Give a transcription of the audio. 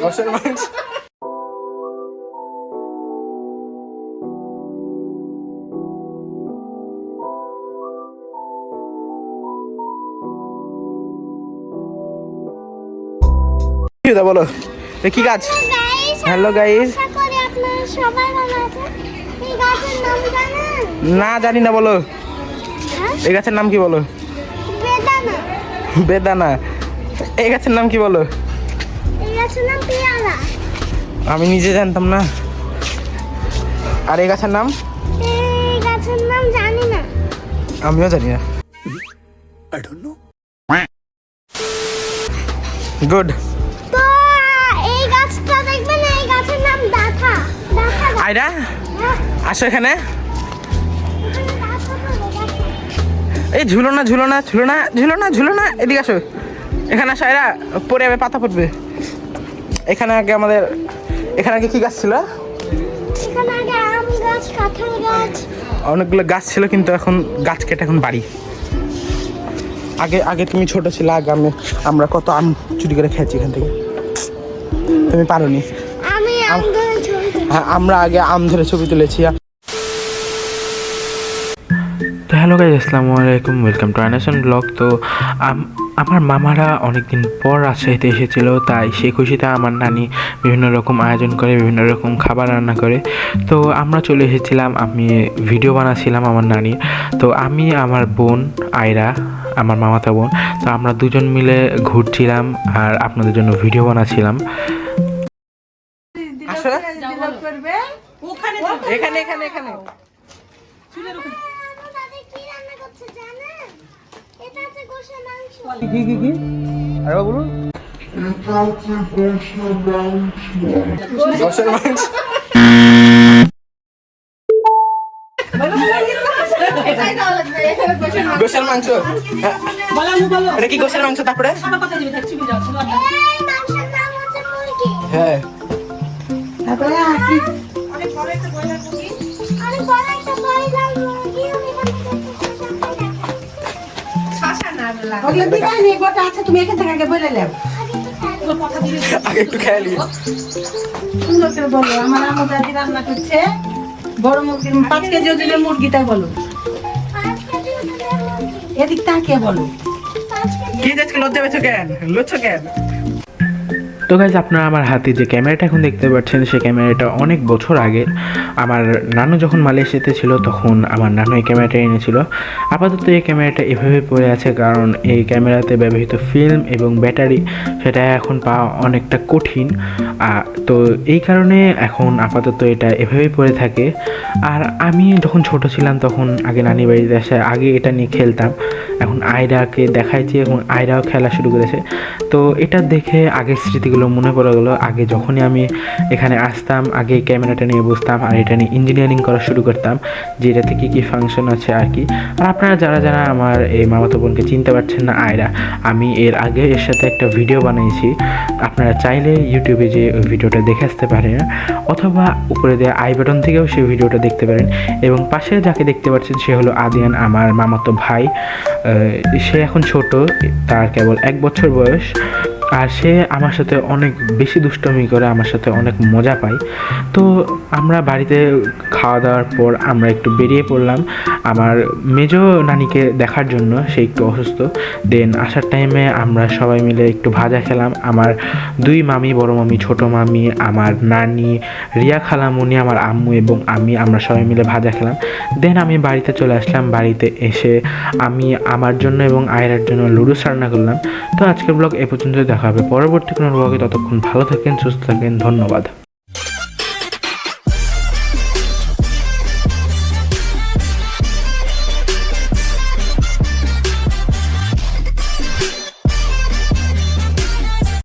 গোশের মাংস। বলো কি গাছ? হ্যালো গাইস, না জানি না, বলো এই গাছের নাম কি? বলো। বেদানা। এই গাছের নাম কি? বলো। আমি নিজে জানতাম না। আর এই গাছের নাম? জানি না। আমিও জানি না। গুড। তো এই গাছটা দেখবেন, এই গাছের নাম ডাঠা। আয়রা আসো এখানে। এই ঝুলো না ঝুলো না ঝুলো না ঝুলো না ঝুলো না, এদিকে আসো। এখানে আসো আয়রা, পরে যাবে, পাতা পড়বে। এখানে আগে আমাদের এখানে আগে কি গাছ ছিল? এখানে আগে আম গাছ, কাঁঠাল গাছ, অনেকগুলো গাছ ছিল, কিন্তু এখন গাছ কেটে এখন বাড়ি। আগে আগে তুমি ছোট ছিল, আগে আমরা কত আম চুরি করে খেয়েছি এখান থেকে, তুমি পারোনি। আমি আম ধরে ছবি তুলি। হ্যাঁ, আমরা আগে আম ধরে ছবি তুলেছি। তো হ্যালো গাইস, আসসালামু আলাইকুম, ওয়েলকাম টু আনাসন ব্লগ। তো আমার মামারা অনেকদিন পর রাজশাহীতে এসেছিল, তাই সেই খুশিতে আমার নানি বিভিন্ন রকম আয়োজন করে, বিভিন্ন রকম খাবার রান্না করে। তো আমরা চলে এসেছিলাম, আমি ভিডিও বানাচ্ছিলাম আমার নানি। তো আমি, আমার বোন আয়রা, আমার মামাতো বোন, তো আমরা দুজন মিলে ঘুরছিলাম আর আপনাদের জন্য ভিডিও বানাচ্ছিলাম। এখানে এখানে এখানে কি কি কি আরে বলুন। গোশের মাংস। গোশের মাংস, এটা কি গোশের মাংস? তারপরে হ্যাঁ, আগে একটু খেয়াল সুন্দর করে বলো। আমার আম্মু দাদি রান্না করছে বড় মুরগির 5 কেজি ওজনের মুরগিটা বলো। এদিক তাকিয়ে বলো। কি দেখছো? লজ্জা পেয়েছো কেন? লজ্জা কেন? তো গাইজ, আপনারা আমার হাতে যে ক্যামেরাটা এখন দেখতে পাচ্ছেন, সেই ক্যামেরাটা অনেক বছর আগে আমার নানু যখন মালয়েশিয়াতে ছিল, তখন আমার নানু এই ক্যামেরাটা এনেছিল। আপাতত এই ক্যামেরাটা এভাবে পড়ে আছে, কারণ এই ক্যামেরাতে ব্যবহৃত ফিল্ম এবং ব্যাটারি সেটা এখন পাওয়া অনেকটা কঠিন। তো এই কারণে এখন আপাতত এটা এভাবেই পড়ে থাকে। আর আমি যখন ছোট ছিলাম, তখন আগে নানি বাড়িতে আসে, আগে এটা নিয়ে খেলতাম। এখন আয়রাকে দেখাইছি এবং আয়রাও খেলা শুরু করেছে। তো এটা দেখে আগের স্মৃতিগুলো মনে পড়ে গেলো। আগে যখনই আমি এখানে আসতাম, আগে ক্যামেরাটা নিয়ে বসতাম আর এটা নিয়ে ইঞ্জিনিয়ারিং করা শুরু করতাম, যে এটাতে কী কী ফাংশন আছে আর কি। আর আপনারা যারা যারা আমার এই মামাতো বোনকে চিনতে পারছেন না, আয়রা, আমি এর আগে এর সাথে একটা ভিডিও বানিয়েছি। আপনারা চাইলে ইউটিউবে যে ওই ভিডিওটা দেখে আসতে পারেন, অথবা উপরে দেওয়া আই বাটন থেকেও সেই ভিডিওটা দেখতে পারেন। এবং পাশে যাকে দেখতে পাচ্ছেন সে হলো আদিয়ান, আমার মামাতো ভাই। সে এখন ছোট, তার কেবল 1 বছর বয়স। আর সে আমার সাথে অনেক বেশি দুষ্টমি করে, আমার সাথে অনেক মজা পায়। তো আমরা বাড়িতে খাওয়া দাওয়ার পর আমরা একটু বেরিয়ে পড়লাম আমার মেজো নানিকে দেখার জন্য। সে একটু অসুস্থ। দেন আসার টাইমে আমরা সবাই মিলে একটু ভাজা খেলাম। আমার 2 মামি, বড় মামি, ছোট মামি, আমার নানি, রিয়া খালামুনি, আমার আম্মু এবং আমরা সবাই মিলে ভাজা খেলাম। দেন আমি বাড়িতে চলে আসলাম। বাড়িতে এসে আমি আমার জন্য এবং আয়রার জন্য লুডুস রান্না করলাম। তো আজকের ব্লগ এ পর্যন্ত, দেখা হবে পরবর্তী কোনো ব্লগে। ততক্ষণ ভালো থাকেন, সুস্থ থাকেন, ধন্যবাদ।